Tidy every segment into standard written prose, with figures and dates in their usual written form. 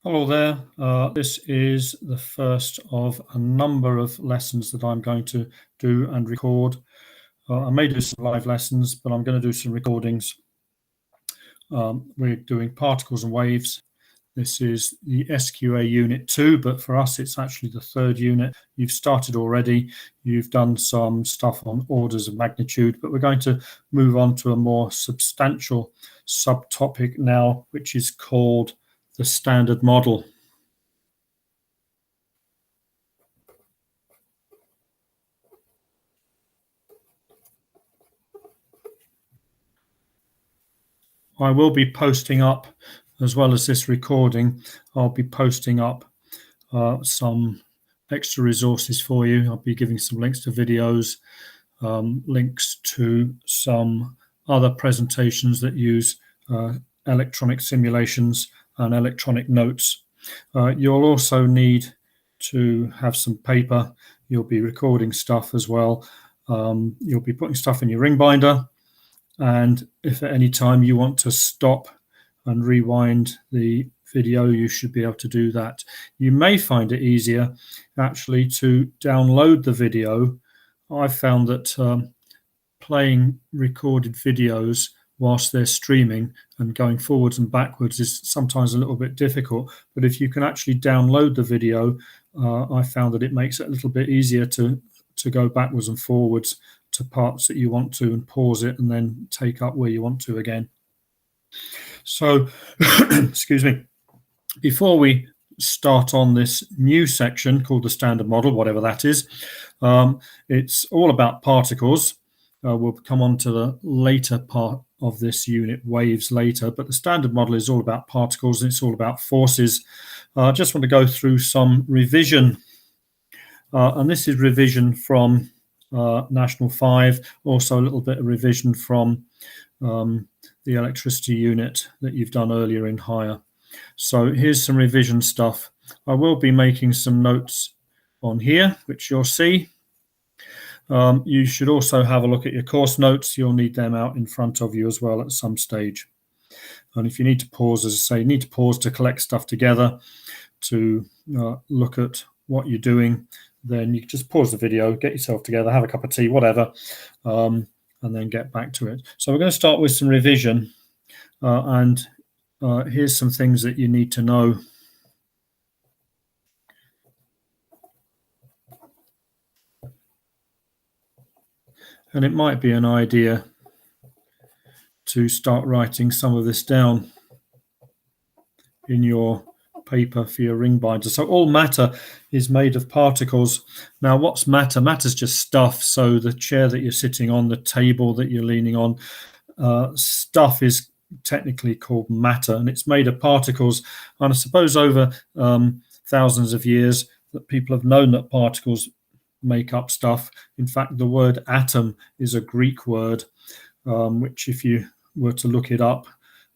Hello there. This is the first of a number of lessons that I'm going to do and record. I may do some live lessons, but I'm going to do some recordings. We're doing particles and waves. This is the SQA Unit 2, but for us it's actually the third unit. You've started already. You've done some stuff on orders of magnitude, but we're going to move on to a more substantial subtopic now, which is called the standard model. I will be posting up, as well as this recording, I'll be posting up some extra resources for you. I'll be giving some links to videos, links to some other presentations that use electronic simulations and electronic notes. You'll also need to have some paper. You'll be recording stuff as well. You'll be putting stuff in your ring binder. And if at any time you want to stop and rewind the video, you should be able to do that. You may find it easier actually to download the video. I've found that playing recorded videos whilst they're streaming and going forwards and backwards is sometimes a little bit difficult. But if you can actually download the video, I found that it makes it a little bit easier to go backwards and forwards to parts that you want to and pause it and then take up where you want to again. So, excuse me, before we start on this new section called the standard model, whatever that is, it's all about particles. We'll come on to the later part of this unit, waves, later, but the standard model is all about particles and it's all about forces. I just want to go through some revision, and this is revision from National 5, also a little bit of revision from the electricity unit that you've done earlier in higher. So here's some revision stuff. I will be making some notes on here, which you'll see. You should also have a look at your course notes. You'll need them out in front of you as well at some stage. And if you need to pause, as I say, you need to pause to collect stuff together, to look at what you're doing, then you just pause the video, get yourself together, have a cup of tea, whatever, and then get back to it. So we're going to start with some revision, and here's some things that you need to know. And it might be an idea to start writing some of this down in your paper for your ring binder. So all matter is made of particles. Now what's matter? Matter's just stuff. So the chair that you're sitting on, the table that you're leaning on, stuff is technically called matter, and it's made of particles. And I suppose over thousands of years that people have known that particles make up stuff. In fact, the word atom is a Greek word, which if you were to look it up,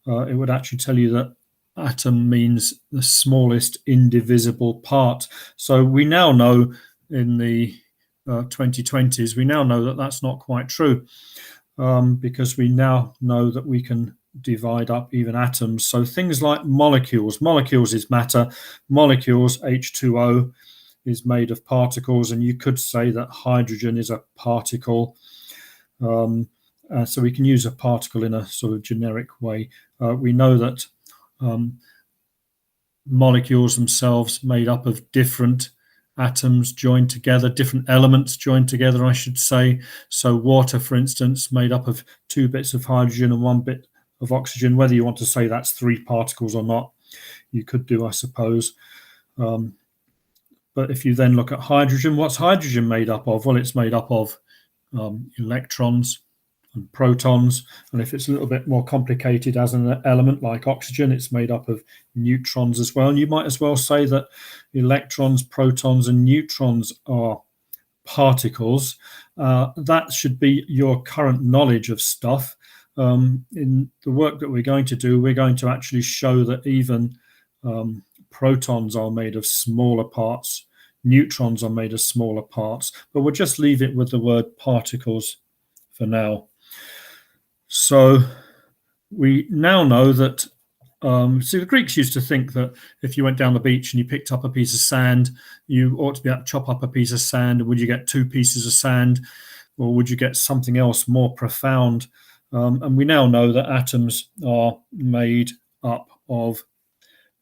it would actually tell you that atom means the smallest indivisible part. So we now know in the 2020s, we now know that that's not quite true, because we now know that we can divide up even atoms. So things like molecules is matter. Molecules, H2O, is made of particles, and you could say that hydrogen is a particle. So we can use a particle in a sort of generic way. We know that molecules themselves made up of different atoms joined together, different elements joined together, I should say. So water, for instance, made up of 2 bits of hydrogen and 1 bit of oxygen. Whether you want to say that's 3 particles or not, you could do, I suppose. But if you then look at hydrogen, what's hydrogen made up of? Well, it's made up of electrons and protons, and if it's a little bit more complicated as an element like oxygen, it's made up of neutrons as well. And you might as well say that electrons, protons, and neutrons are particles. That should be your current knowledge of stuff. In the work that we're going to do, we're going to actually show that even protons are made of smaller parts, neutrons are made of smaller parts, but we'll just leave it with the word particles for now. So we now know that See, the Greeks used to think that if you went down the beach and you picked up a piece of sand, you ought to be able to chop up a piece of sand. Would you get two pieces of sand, or would you get something else more profound? And we now know that atoms are made up of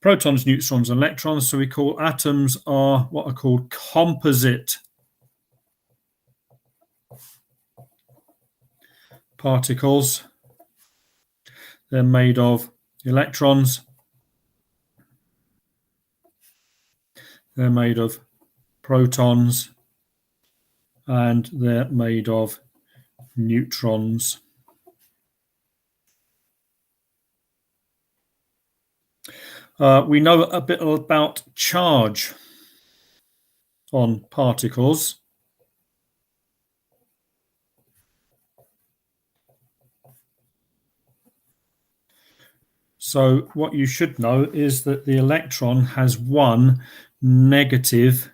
protons, neutrons, and electrons. So we call atoms are what are called composite particles. They're made of electrons. They're made of protons, and they're made of neutrons. We know a bit about charge on particles. So what you should know is that the electron has one negative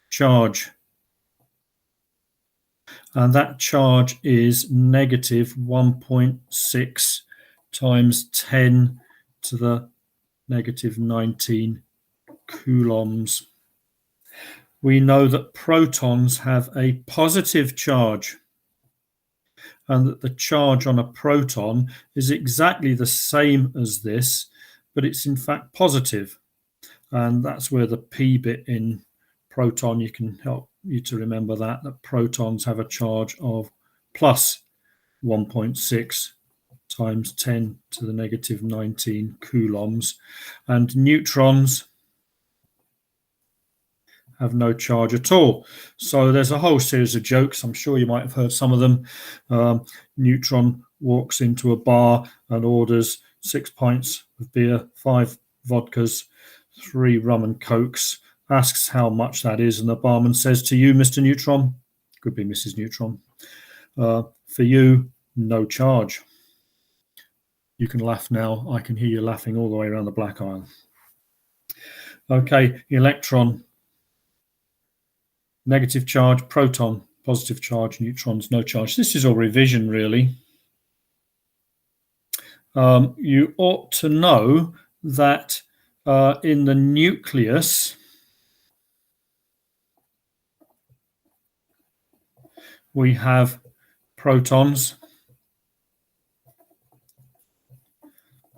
charge. And that charge is negative 1.6 times 10 to the negative 19 coulombs. We know that protons have a positive charge, and that the charge on a proton is exactly the same as this, but it's in fact positive. And that's where the P bit in proton, you can help you to remember that protons have a charge of plus 1.6 times 10 to the negative 19 coulombs, and neutrons have no charge at all. So there's a whole series of jokes. I'm sure you might have heard some of them. Neutron walks into a bar and orders 6 pints of beer, 5 vodkas, 3 rum and cokes, asks how much that is, and the barman says, to you, Mr. Neutron, could be Mrs. Neutron, for you, no charge. You can laugh now. I can hear you laughing all the way around the black aisle. Okay, electron, negative charge, proton, positive charge, neutrons, no charge. This is all revision, really. You ought to know that in the nucleus, we have protons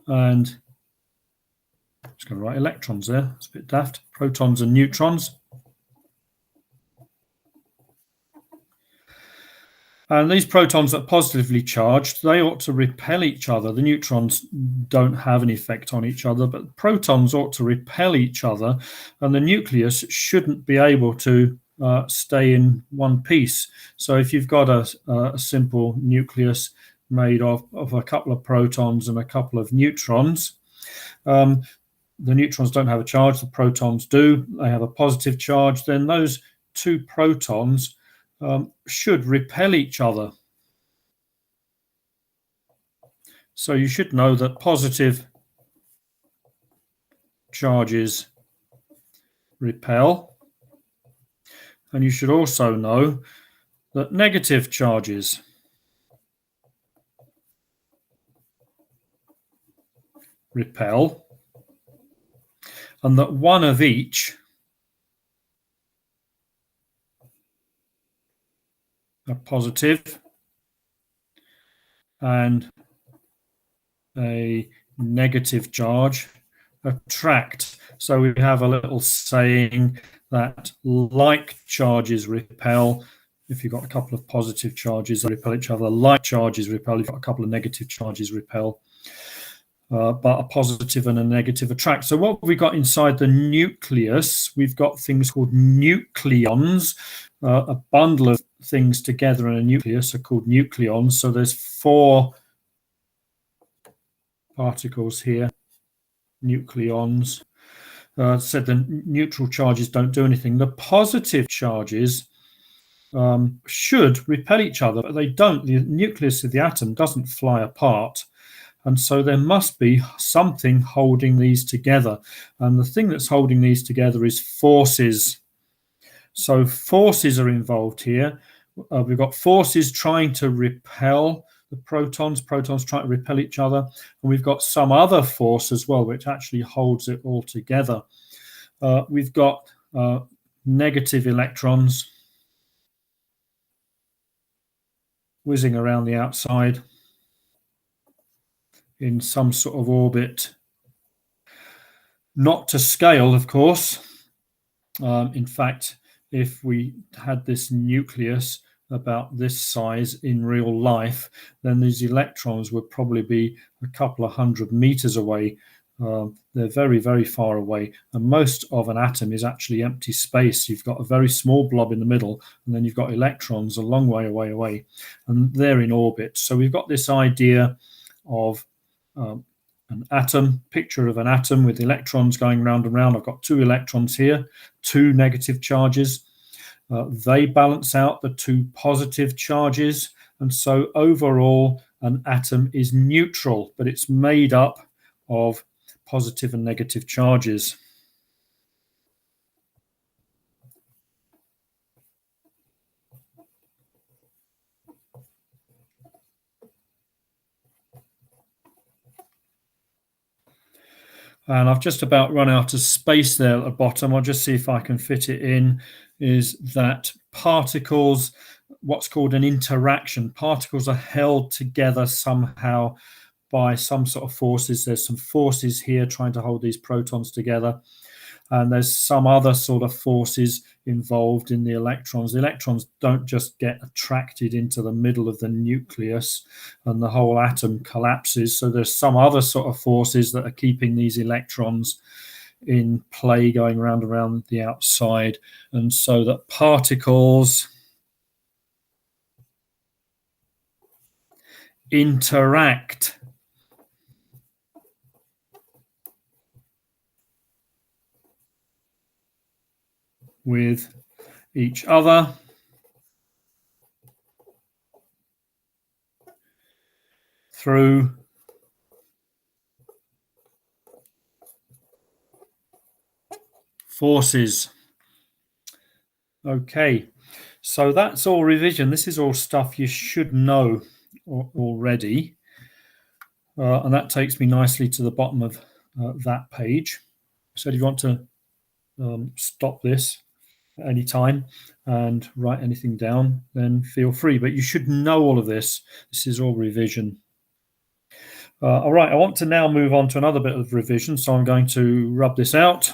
and I'm just going to write electrons there. It's a bit daft. Protons and neutrons. And these protons that are positively charged, they ought to repel each other. The neutrons don't have an effect on each other, but protons ought to repel each other, and the nucleus shouldn't be able to stay in one piece. So if you've got a simple nucleus made of a couple of protons and a couple of neutrons, the neutrons don't have a charge, the protons do. They have a positive charge. Then those two protons should repel each other. So you should know that positive charges repel, and you should also know that negative charges repel, and that one of each, a positive and a negative charge, attract. So we have a little saying that like charges repel. If you've got a couple of positive charges, they repel each other. Like charges repel. If you've got a couple of negative charges, repel. But a positive and a negative attract. So what have we got inside the nucleus? We've got things called nucleons. A bundle of things together in a nucleus are called nucleons. So there's 4 particles here, nucleons. Said the neutral charges don't do anything. The positive charges should repel each other, but they don't. The nucleus of the atom doesn't fly apart. And so there must be something holding these together. And the thing that's holding these together is forces. So forces are involved here. We've got forces trying to repel the protons. Protons try to repel each other. And we've got some other force as well, which actually holds it all together. We've got negative electrons whizzing around the outside in some sort of orbit. Not to scale, of course. In fact, if we had this nucleus about this size in real life, then these electrons would probably be a couple of 100 meters away. They're very, very far away. And most of an atom is actually empty space. You've got a very small blob in the middle, and then you've got electrons a long way away, and they're in orbit. So we've got this idea of an atom, picture of an atom with electrons going round and round. I've got 2 electrons here, 2 negative charges. They balance out the 2 positive charges. And so overall, an atom is neutral, but it's made up of positive and negative charges. And I've just about run out of space there at the bottom. I'll just see if I can fit it in. Is that particles, what's called an interaction. Particles are held together somehow by some sort of forces. There's some forces here trying to hold these protons together. And there's some other sort of forces involved in the electrons. The electrons don't just get attracted into the middle of the nucleus and the whole atom collapses. So there's some other sort of forces that are keeping these electrons in play, going round and round the outside. And so that particles interact with each other through forces. Okay, so that's all revision. This is all stuff you should know already. And that takes me nicely to the bottom of that page. So if you want to stop this at any time and write anything down, then feel free. But you should know all of this. This is all revision. All right, I want to now move on to another bit of revision. So I'm going to rub this out.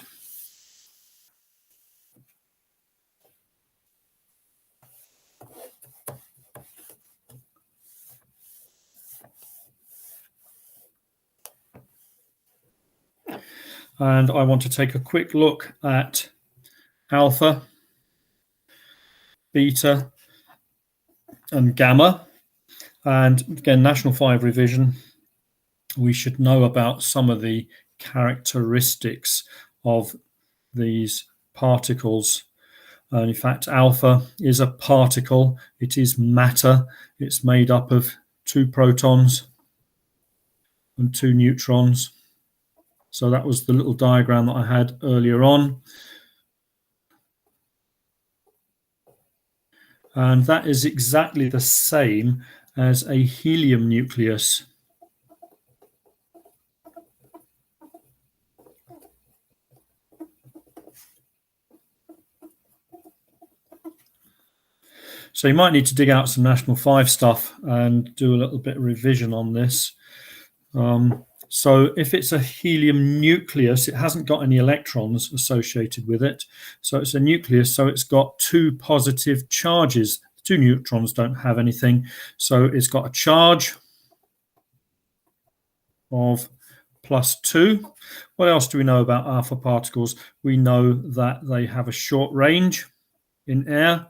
And I want to take a quick look at alpha, beta, and gamma. And again, National 5 revision, we should know about some of the characteristics of these particles. And in fact, alpha is a particle. It is matter. It's made up of 2 protons and 2 neutrons. So that was the little diagram that I had earlier on. And that is exactly the same as a helium nucleus. So you might need to dig out some National 5 stuff and do a little bit of revision on this. So if it's a helium nucleus, it hasn't got any electrons associated with it. So it's a nucleus, so it's got 2 positive charges. 2 neutrons don't have anything. So it's got a charge of +2. What else do we know about alpha particles? We know that they have a short range in air.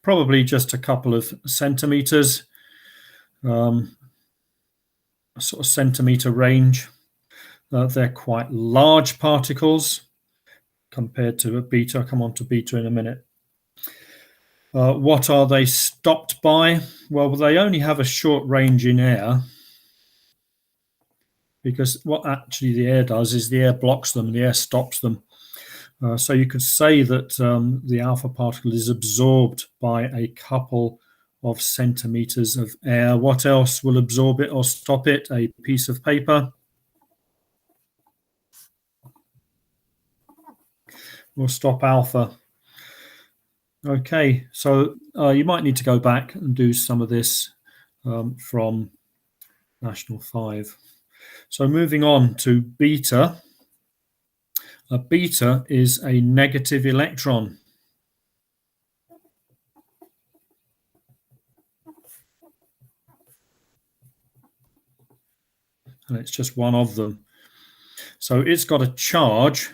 Probably just a couple of centimeters. A sort of centimeter range. They're quite large particles compared to a beta. I'll come on to beta in a minute. What are they stopped by? Well, they only have a short range in air, because what actually the air does is the air blocks them, the air stops them. So you could say that the alpha particle is absorbed by a couple of centimeters of air. What else will absorb it or stop it? A piece of paper will stop alpha. Okay, so you might need to go back and do some of this from National 5. So moving on to beta. A beta is a negative electron. And it's just one of them. So it's got a charge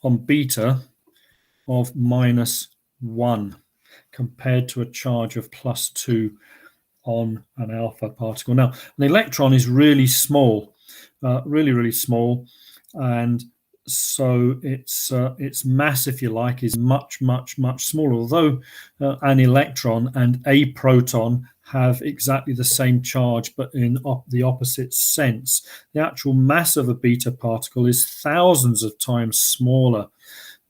on beta of -1 compared to a charge of +2 on an alpha particle. Now, an electron is really small, really small, and so its mass, if you like, is much smaller. Although an electron and a proton have exactly the same charge, but in the opposite sense, the actual mass of a beta particle is thousands of times smaller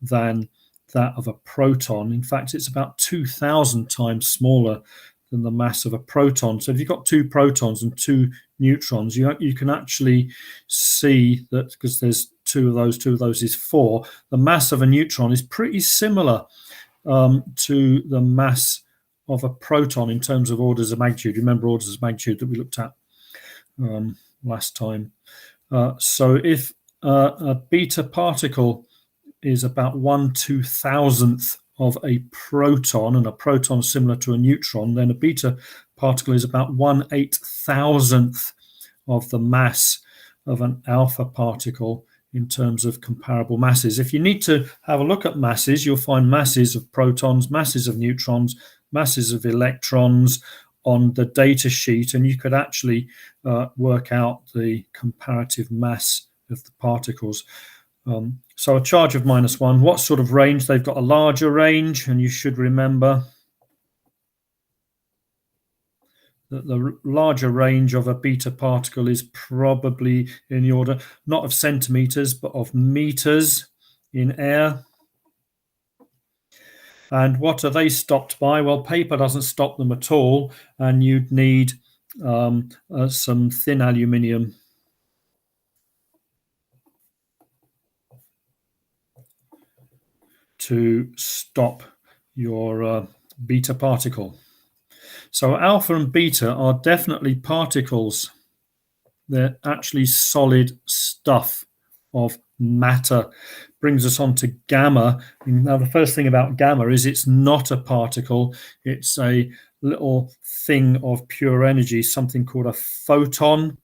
than that of a proton. In fact, it's about 2,000 times smaller than the mass of a proton. So if you've got two protons and two neutrons, you can actually see that, because there's two of those is 4, the mass of a neutron is pretty similar to the mass of a proton in terms of orders of magnitude. Remember orders of magnitude that we looked at last time. So if a beta particle is about 1/2000th of a proton, and a proton similar to a neutron, then a beta particle is about 1/8000th of the mass of an alpha particle in terms of comparable masses. If you need to have a look at masses, you'll find masses of protons, masses of neutrons, masses of electrons on the data sheet, and you could actually work out the comparative mass of the particles. So a charge of -1, what sort of range? They've got a larger range, and you should remember that the larger range of a beta particle is probably in the order, not of centimeters, but of meters in air. And what are they stopped by? Well, paper doesn't stop them at all, and you'd need some thin aluminium to stop your beta particle. So alpha and beta are definitely particles. They're actually solid stuff of matter. Brings us on to gamma. Now, the first thing about gamma is it's not a particle. It's a little thing of pure energy, something called a photon.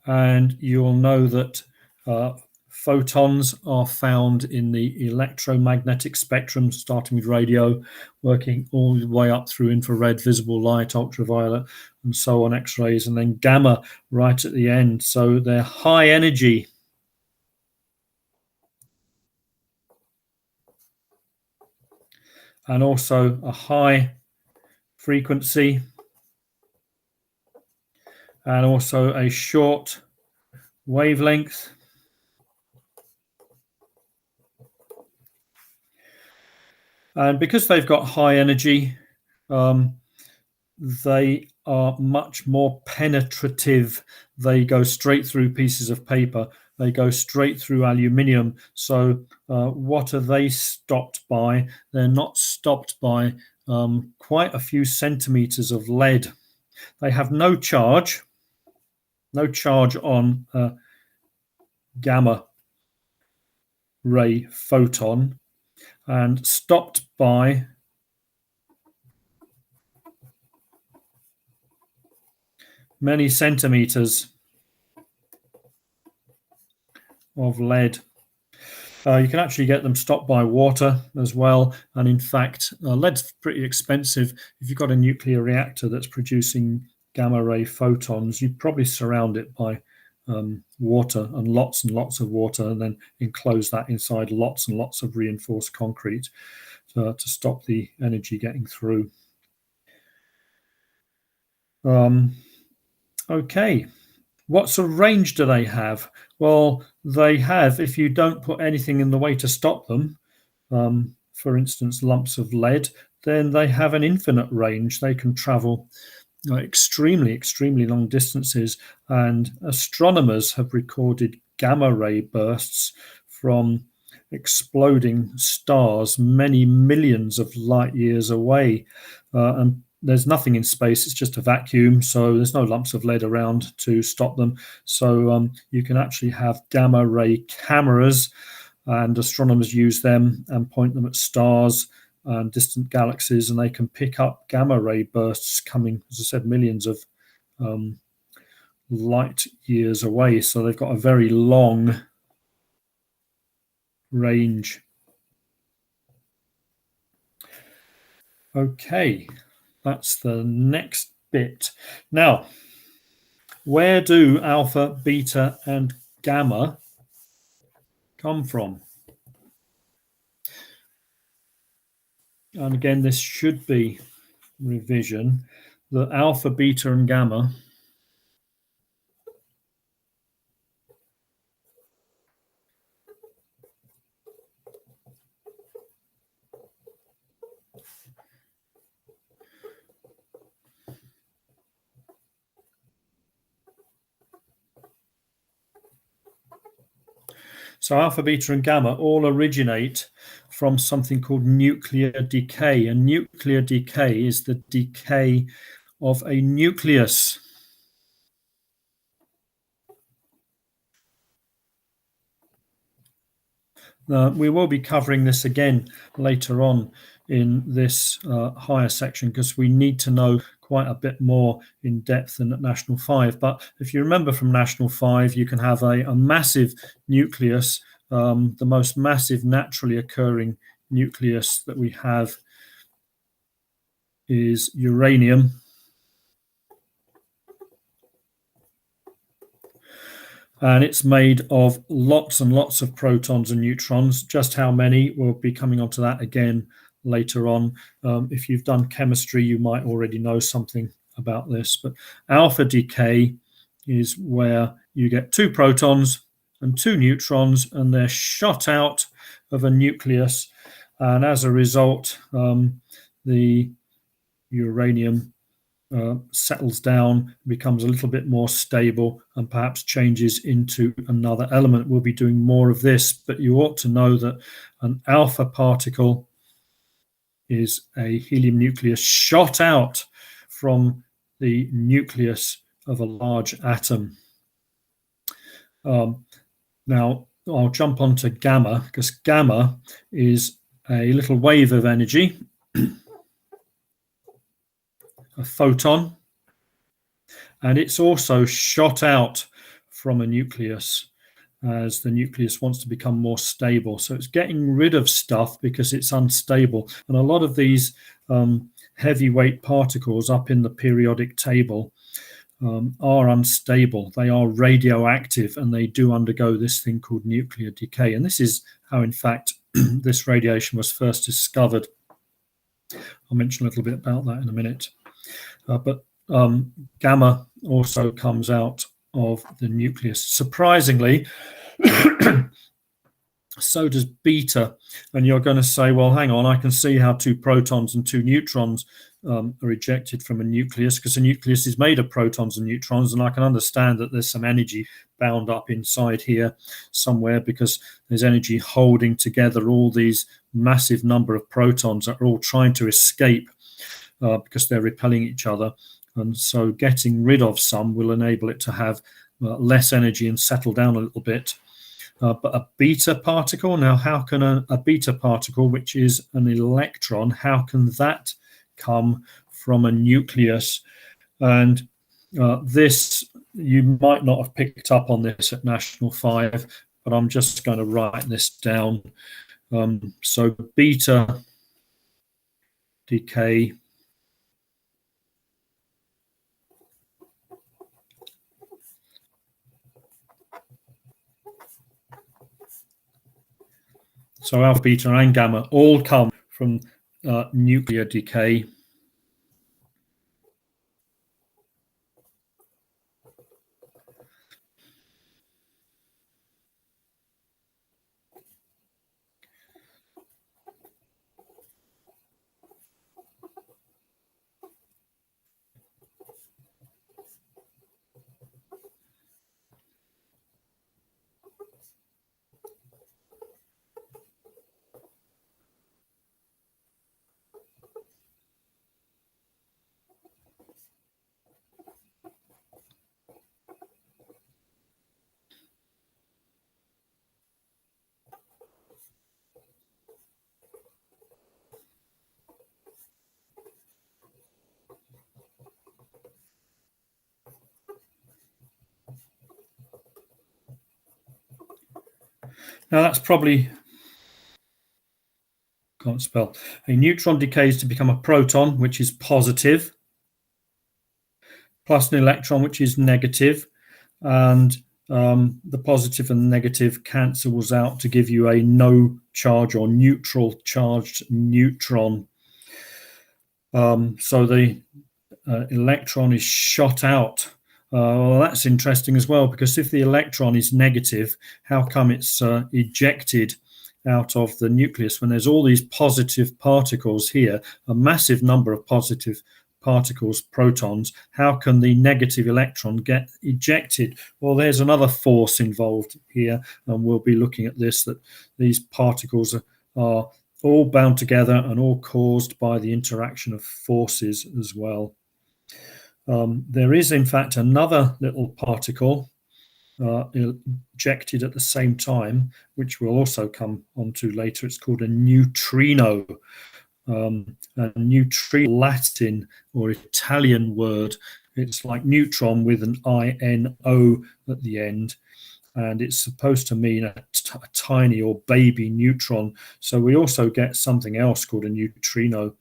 And you'll know that photons are found in the electromagnetic spectrum, starting with radio, working all the way up through infrared, visible light, ultraviolet, and so on, X-rays, and then gamma right at the end. So they're high energy. And also a high frequency, and also a short wavelength. And because they've got high energy, they are much more penetrative. They go straight through pieces of paper. They go straight through aluminium. So what are they stopped by? They're not stopped by quite a few centimeters of lead. They have no charge on a gamma ray photon, and stopped by many centimeters of lead. You can actually get them stopped by water as well. And in fact, lead's pretty expensive. If you've got a nuclear reactor that's producing gamma ray photons, you probably surround it by water, and lots of water, and then enclose that inside lots and lots of reinforced concrete to stop the energy getting through. Okay. What sort of range do they have? Well, they have, if you don't put anything in the way to stop them, for instance, lumps of lead, then they have an infinite range. They can travel extremely, extremely long distances. And astronomers have recorded gamma ray bursts from exploding stars many millions of light years away. And there's nothing in space, it's just a vacuum, so there's no lumps of lead around to stop them. So you can actually have gamma ray cameras, and astronomers use them and point them at stars and distant galaxies, and they can pick up gamma ray bursts coming, as I said, millions of light years away. So they've got a very long range. Okay, that's the next bit. Now, where do alpha, beta, and gamma come from? And again, this should be revision. The alpha, beta, and gamma So alpha, beta, and gamma all originate from something called nuclear decay. And nuclear decay is the decay of a nucleus. We will be covering this again later on in this higher section, because we need to know quite a bit more in depth than at National 5. But if you remember from National 5, you can have a massive nucleus. The most massive naturally occurring nucleus that we have is uranium. And it's made of lots and lots of protons and neutrons. Just how many, we'll be coming on to that again later on. If you've done chemistry, you might already know something about this. But alpha decay is where you get 2 protons and 2 neutrons, and they're shot out of a nucleus. And as a result, the uranium settles down, becomes a little bit more stable, and perhaps changes into another element. We'll be doing more of this, but you ought to know that an alpha particle is a helium nucleus shot out from the nucleus of a large atom. Now, I'll jump onto gamma, because gamma is a little wave of energy, a photon, and it's also shot out from a nucleus as the nucleus wants to become more stable. So it's getting rid of stuff because it's unstable. And a lot of these heavyweight particles up in the periodic table are unstable. They are radioactive, and they do undergo this thing called nuclear decay. And this is how, in fact, this radiation was first discovered. I'll mention a little bit about that in a minute. But gamma also comes out of the nucleus. Surprisingly, so does beta. And you're going to say, well, hang on, I can see how 2 protons and 2 neutrons are ejected from a nucleus, because a nucleus is made of protons and neutrons, and I can understand that there's some energy bound up inside here somewhere, because there's energy holding together all these massive number of protons that are all trying to escape because they're repelling each other. And so getting rid of some will enable it to have less energy and settle down a little bit. But a beta particle, now how can a beta particle, which is an electron, how can that come from a nucleus? And this, you might not have picked up on this at National 5, but I'm just going to write this down. So beta decay So alpha, beta, and gamma all come from nuclear decay. Now that's probably, can't spell. A neutron decays to become a proton, which is positive, plus an electron, which is negative, and the positive and negative cancels out to give you a no charge or neutral charged neutron. So the electron is shot out. Well, that's interesting as well, because if the electron is negative, how come it's ejected out of the nucleus when there's all these positive particles here, a massive number of positive particles, protons? How can the negative electron get ejected? Well, there's another force involved here, and we'll be looking at this, that these particles are all bound together and all caused by the interaction of forces as well. There is, in fact, another little particle ejected at the same time, which we'll also come on to later. It's called a neutrino. A neutrino, Latin or Italian word. It's like neutron with an INO at the end, and it's supposed to mean a tiny or baby neutron. So we also get something else called a neutrino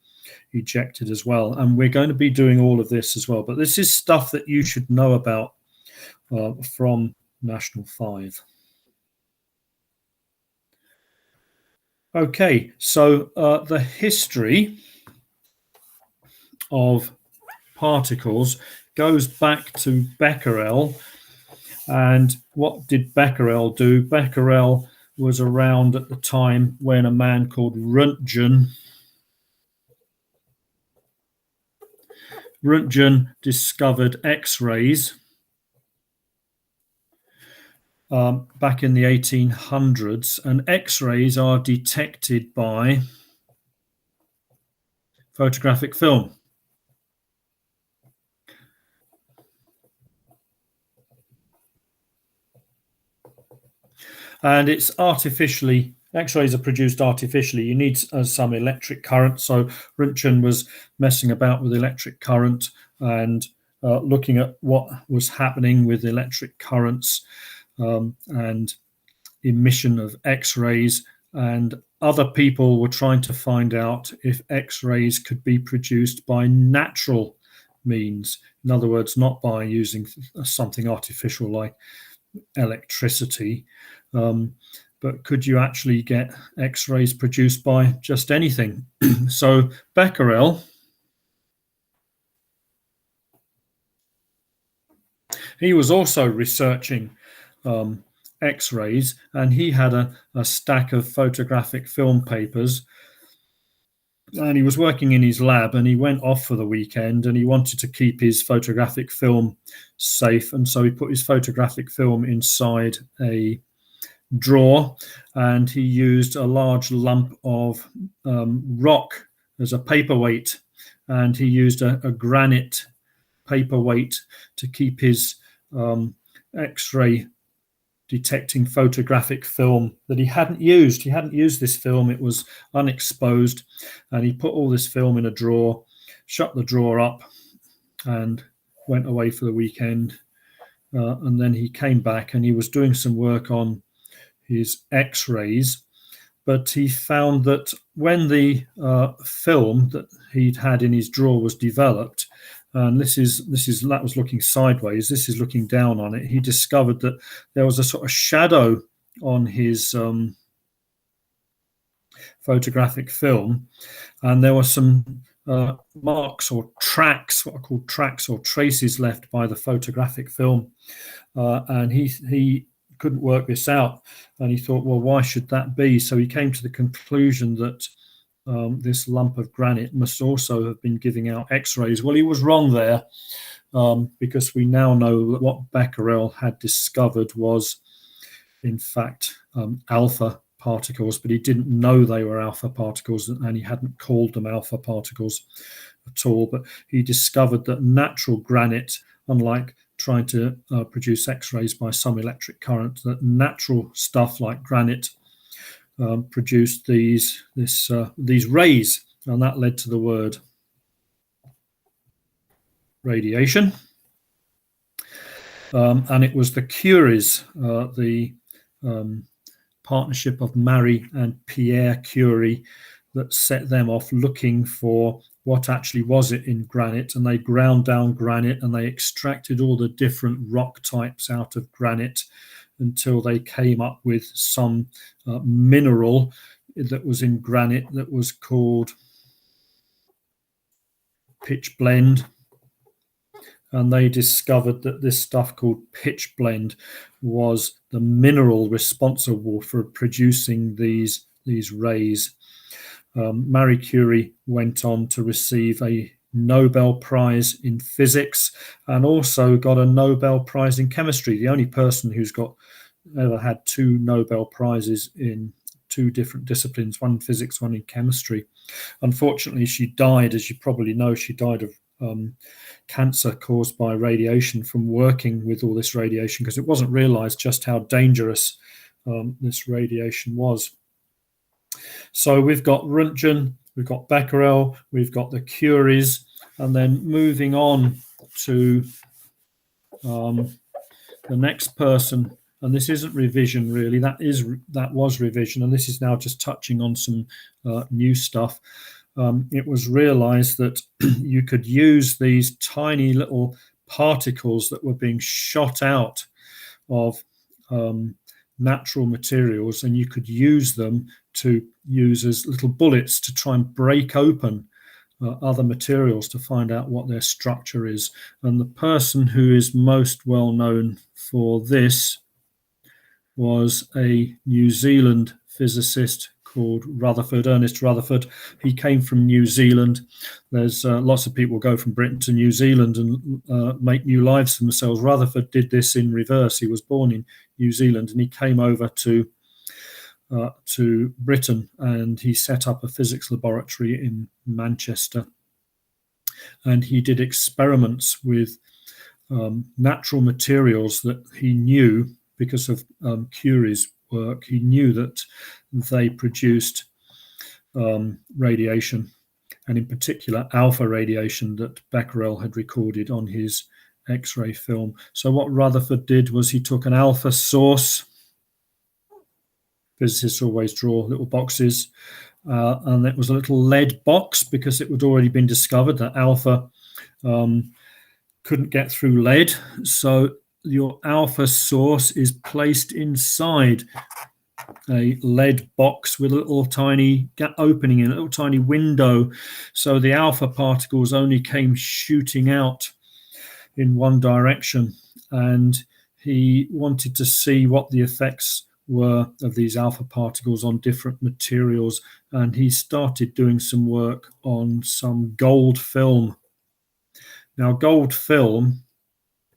ejected as well, and we're going to be doing all of this as well, but this is stuff that you should know about from National 5. Okay, so the history of particles goes back to Becquerel. And what did Becquerel do? Becquerel was around at the time when a man called Röntgen discovered X-rays back in the 1800s, and X-rays are detected by photographic film. And it's artificially, X-rays are produced artificially. You need some electric current. So Röntgen was messing about with electric current and looking at what was happening with electric currents and emission of X-rays. And other people were trying to find out if X-rays could be produced by natural means. In other words, not by using something artificial like electricity, but could you actually get X-rays produced by just anything? So Becquerel, he was also researching X-rays, and he had a stack of photographic film papers, and he was working in his lab, and he went off for the weekend, and he wanted to keep his photographic film safe, and so he put his photographic film inside a drawer, and he used a large lump of rock as a paperweight, and he used a granite paperweight to keep his X-ray detecting photographic film that he hadn't used. He hadn't used this film. It was unexposed, and he put all this film in a drawer, shut the drawer up, and went away for the weekend. And then he came back, and he was doing some work on his X-rays, but he found that when the film that he'd had in his drawer was developed, and that was looking sideways, this is looking down on it, he discovered that there was a sort of shadow on his photographic film, and there were some marks or tracks, what are called tracks or traces left by the photographic film, and he couldn't work this out, and he thought, well, why should that be? So he came to the conclusion that this lump of granite must also have been giving out X-rays. Well, he was wrong there, because we now know that what Becquerel had discovered was, in fact, alpha particles, but he didn't know they were alpha particles, and he hadn't called them alpha particles at all. But he discovered that natural granite, unlike trying to produce X-rays by some electric current, that natural stuff like granite produced these rays, and that led to the word radiation. And it was the Curies, the partnership of Marie and Pierre Curie that set them off looking for what actually was it in granite, and they ground down granite and they extracted all the different rock types out of granite until they came up with some mineral that was in granite that was called pitch blende. And they discovered that this stuff called pitch blende was the mineral responsible for producing these rays. Marie Curie went on to receive a Nobel Prize in physics and also got a Nobel Prize in chemistry, the only person who's ever had 2 Nobel Prizes in 2 different disciplines, one in physics, one in chemistry. Unfortunately, she died, as you probably know, she died of cancer caused by radiation from working with all this radiation, because it wasn't realized just how dangerous this radiation was. So we've got Röntgen, we've got Becquerel, we've got the Curies, and then moving on to the next person, and this isn't revision really, that was revision, and this is now just touching on some new stuff. It was realized that you could use these tiny little particles that were being shot out of natural materials, and you could use them to use as little bullets to try and break open other materials to find out what their structure is. And the person who is most well known for this was a New Zealand physicist called Rutherford, Ernest Rutherford. He came from New Zealand. There's lots of people go from Britain to New Zealand and make new lives for themselves. Rutherford did this in reverse. He was born in New Zealand and he came over to Britain, and he set up a physics laboratory in Manchester. And he did experiments with natural materials that he knew, because of Curie's work, he knew that they produced radiation, and in particular alpha radiation that Becquerel had recorded on his X-ray film. So what Rutherford did was he took an alpha source. Physicists always draw little boxes, and it was a little lead box, because it had already been discovered that alpha couldn't get through lead. So your alpha source is placed inside a lead box with a little tiny opening in, a little tiny window, so the alpha particles only came shooting out in one direction. And he wanted to see what the effects were of these alpha particles on different materials, and he started doing some work on some gold film. Now, gold film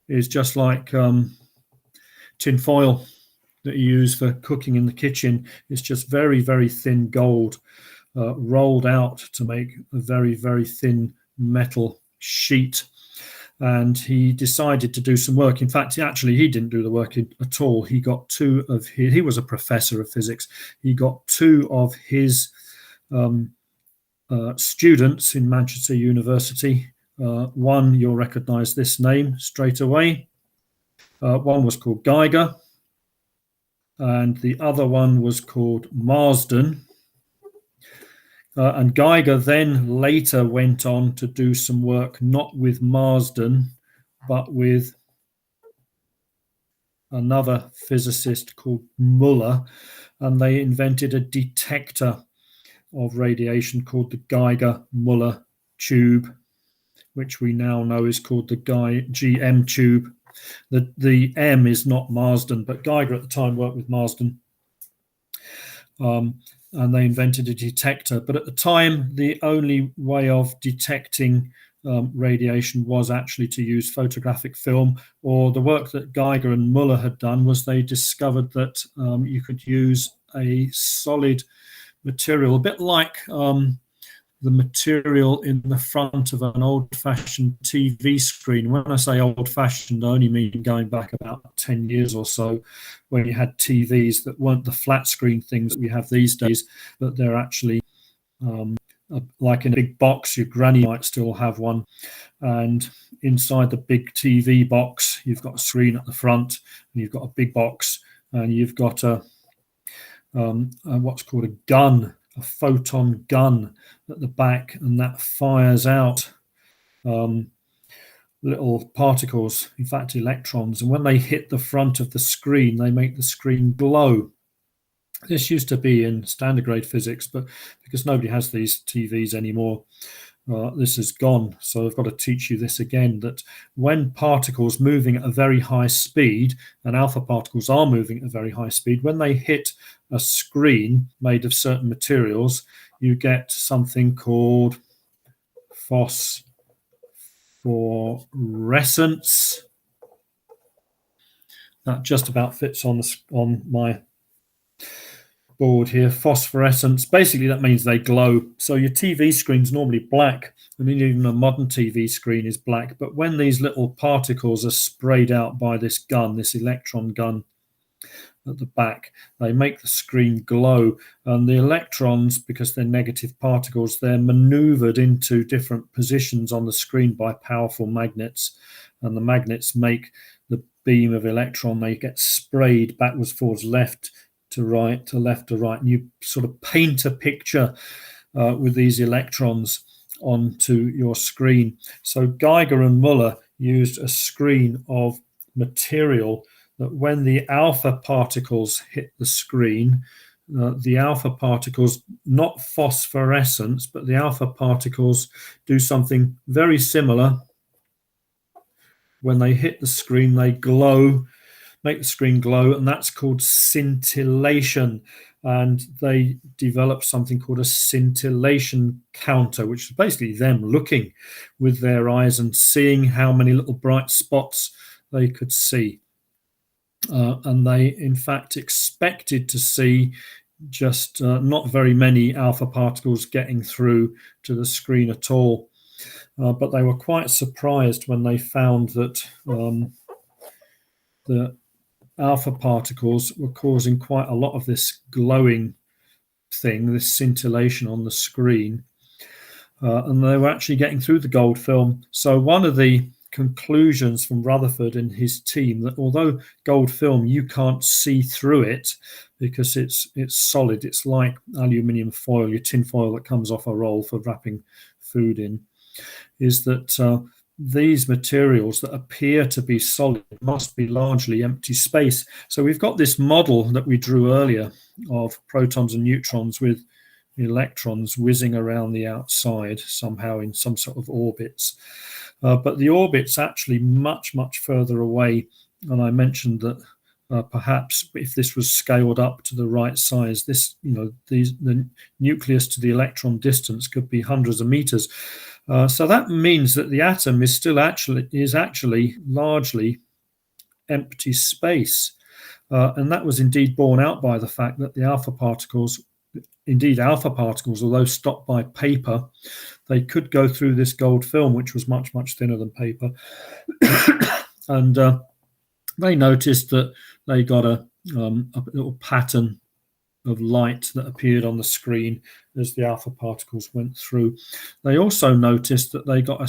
is just like tin foil that you use for cooking in the kitchen. It's just very, very thin gold rolled out to make a very, very thin metal sheet. And he decided to do some work. In fact, he didn't do the work at all. He got he was a professor of physics. He got 2 of his students in Manchester University. One, you'll recognize this name straight away. One was called Geiger, and the other one was called Marsden. And Geiger then later went on to do some work, not with Marsden, but with another physicist called Muller, and they invented a detector of radiation called the Geiger-Muller tube, which we now know is called the GM tube. The M is not Marsden, but Geiger at the time worked with Marsden. And they invented a detector. But at the time, the only way of detecting radiation was actually to use photographic film, or the work that Geiger and Muller had done was they discovered that you could use a solid material, a bit like the material in the front of an old-fashioned TV screen. When I say old-fashioned, I only mean going back about 10 years or so, when you had TVs that weren't the flat screen things that we have these days, but they're actually like in a big box. Your granny might still have one. And inside the big TV box, you've got a screen at the front, and you've got a big box, and you've got a what's called a gun, a photon gun at the back, and that fires out little particles, in fact electrons, and when they hit the front of the screen, they make the screen glow. This used to be in standard grade physics, but because nobody has these TVs anymore, this is gone. So I've got to teach you this again, that when particles moving at a very high speed, and alpha particles are moving at a very high speed, when they hit a screen made of certain materials, you get something called phosphorescence. That just about fits on my board here. Phosphorescence, basically that means they glow. So your TV screen's normally black. I mean, even a modern TV screen is black, but when these little particles are sprayed out by this gun, this electron gun at the back, they make the screen glow, and the electrons, because they're negative particles, they're maneuvered into different positions on the screen by powerful magnets, and the magnets make the beam of electron, they get sprayed backwards, forwards, left to right, to left to right, and you sort of paint a picture with these electrons onto your screen. So Geiger and Muller used a screen of material that when the alpha particles hit the screen, the alpha particles, not phosphorescence, but the alpha particles do something very similar. When they hit the screen, they glow, make the screen glow, and that's called scintillation. And they developed something called a scintillation counter, which is basically them looking with their eyes and seeing how many little bright spots they could see. And they, in fact, expected to see just not very many alpha particles getting through to the screen at all. But they were quite surprised when they found that the alpha particles were causing quite a lot of this glowing thing, this scintillation on the screen. And they were actually getting through the gold film. So one of the conclusions from Rutherford and his team, that although gold film, you can't see through it because it's solid, it's like aluminium foil, your tin foil that comes off a roll for wrapping food in, is that these materials that appear to be solid must be largely empty space. So we've got this model that we drew earlier of protons and neutrons with electrons whizzing around the outside somehow in some sort of orbits. But the orbit's actually much, much further away. And I mentioned that perhaps if this was scaled up to the right size, this, the nucleus to the electron distance could be hundreds of meters. So that means that the atom is actually largely empty space. And that was indeed borne out by the fact that the alpha particles, although stopped by paper, they could go through this gold film, which was much, much thinner than paper. And they noticed that they got a little pattern of light that appeared on the screen as the alpha particles went through. They also noticed that they got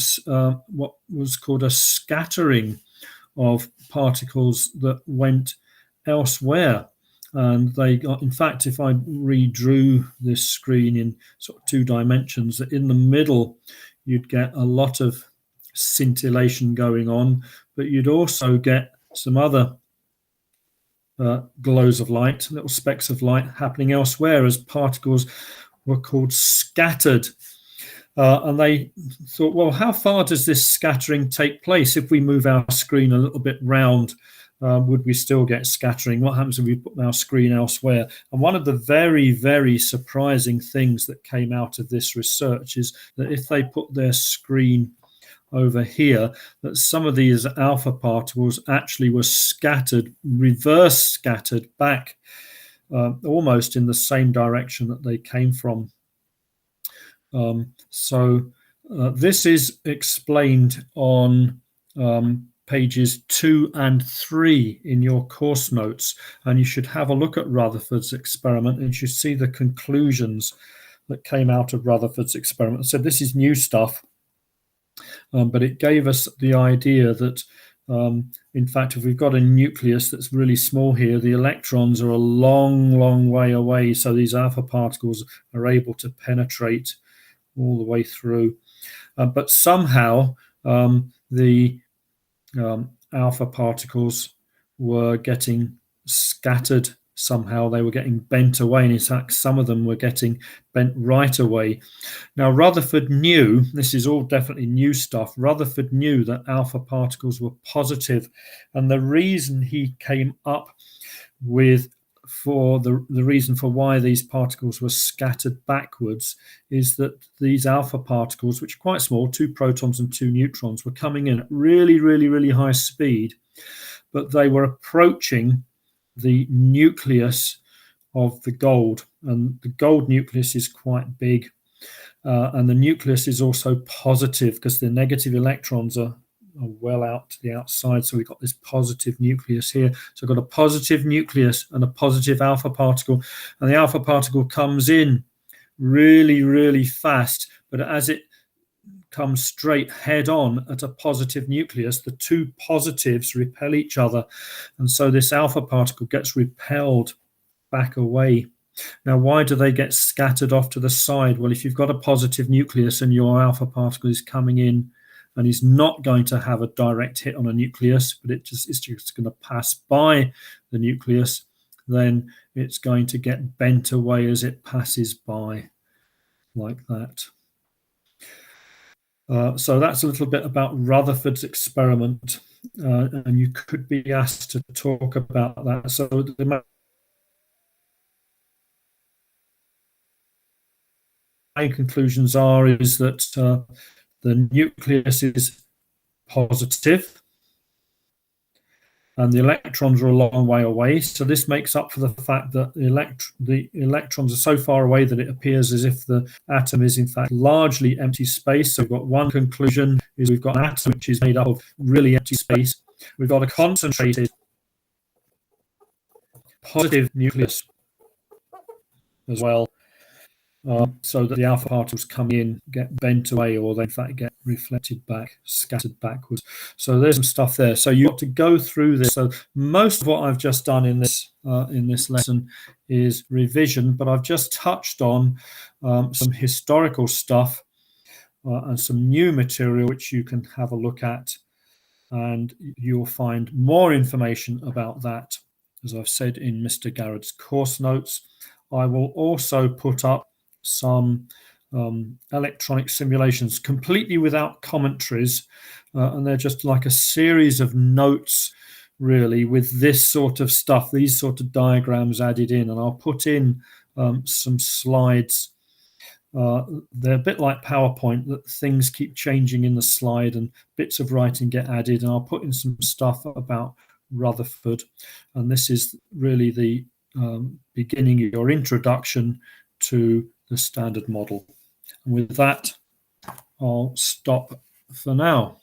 what was called a scattering of particles that went elsewhere. And they got, in fact, if I redrew this screen in sort of 2 dimensions, that in the middle you'd get a lot of scintillation going on, but you'd also get some other glows of light, little specks of light happening elsewhere as particles were called scattered. And they thought, well, how far does this scattering take place? If we move our screen a little bit round, would we still get scattering? What happens if we put our screen elsewhere? And one of the very, very surprising things that came out of this research is that if they put their screen over here, that some of these alpha particles actually were scattered, reverse scattered back almost in the same direction that they came from. So this is explained on pages 2 and 3 in your course notes, and you should have a look at Rutherford's experiment and you should see the conclusions that came out of Rutherford's experiment. So this is new stuff, but it gave us the idea that In fact, if we've got a nucleus that's really small here, the electrons are a long, long way away. So these alpha particles are able to penetrate all the way through. But somehow the alpha particles were getting scattered. Somehow they were getting bent away. And in fact, some of them were getting bent right away. Now, Rutherford knew, this is all definitely new stuff, Rutherford knew that alpha particles were positive. And the reason he came up with for the reason for why these particles were scattered backwards is that these alpha particles, which are quite small, 2 protons and 2 neutrons, were coming in at really, really, really high speed, but they were approaching the nucleus of the gold, and the gold nucleus is quite big, and the nucleus is also positive because the negative electrons are well out to the outside. So we've got this positive nucleus here. So I've got a positive nucleus and a positive alpha particle, and the alpha particle comes in really, really fast, but as it comes straight head on at a positive nucleus, the 2 positives repel each other, and so this alpha particle gets repelled back away. Now, why do they get scattered off to the side? Well, if you've got a positive nucleus and your alpha particle is coming in and is not going to have a direct hit on a nucleus, but it's just going to pass by the nucleus, then it's going to get bent away as it passes by, like that. So that's a little bit about Rutherford's experiment, and you could be asked to talk about that. So the main conclusions is that the nucleus is positive and the electrons are a long way away. So this makes up for the fact that the electrons are so far away that it appears as if the atom is in fact largely empty space. So we've got one conclusion is we've got an atom which is made up of really empty space. We've got a concentrated positive nucleus as well. So that the alpha particles come in, get bent away, or they in fact get reflected back, scattered backwards. So there's some stuff there. So you've got to go through this. So most of what I've just done in this lesson is revision, but I've just touched on some historical stuff and some new material which you can have a look at, and you'll find more information about that, as I've said, in Mr. Garrett's course notes. I will also put up some electronic simulations completely without commentaries, and they're just like a series of notes really with this sort of stuff, these sort of diagrams added in, and I'll put in some slides. They're a bit like PowerPoint, that things keep changing in the slide and bits of writing get added, and I'll put in some stuff about Rutherford, and this is really the beginning of your introduction to the Standard Model. And with that, I'll stop for now.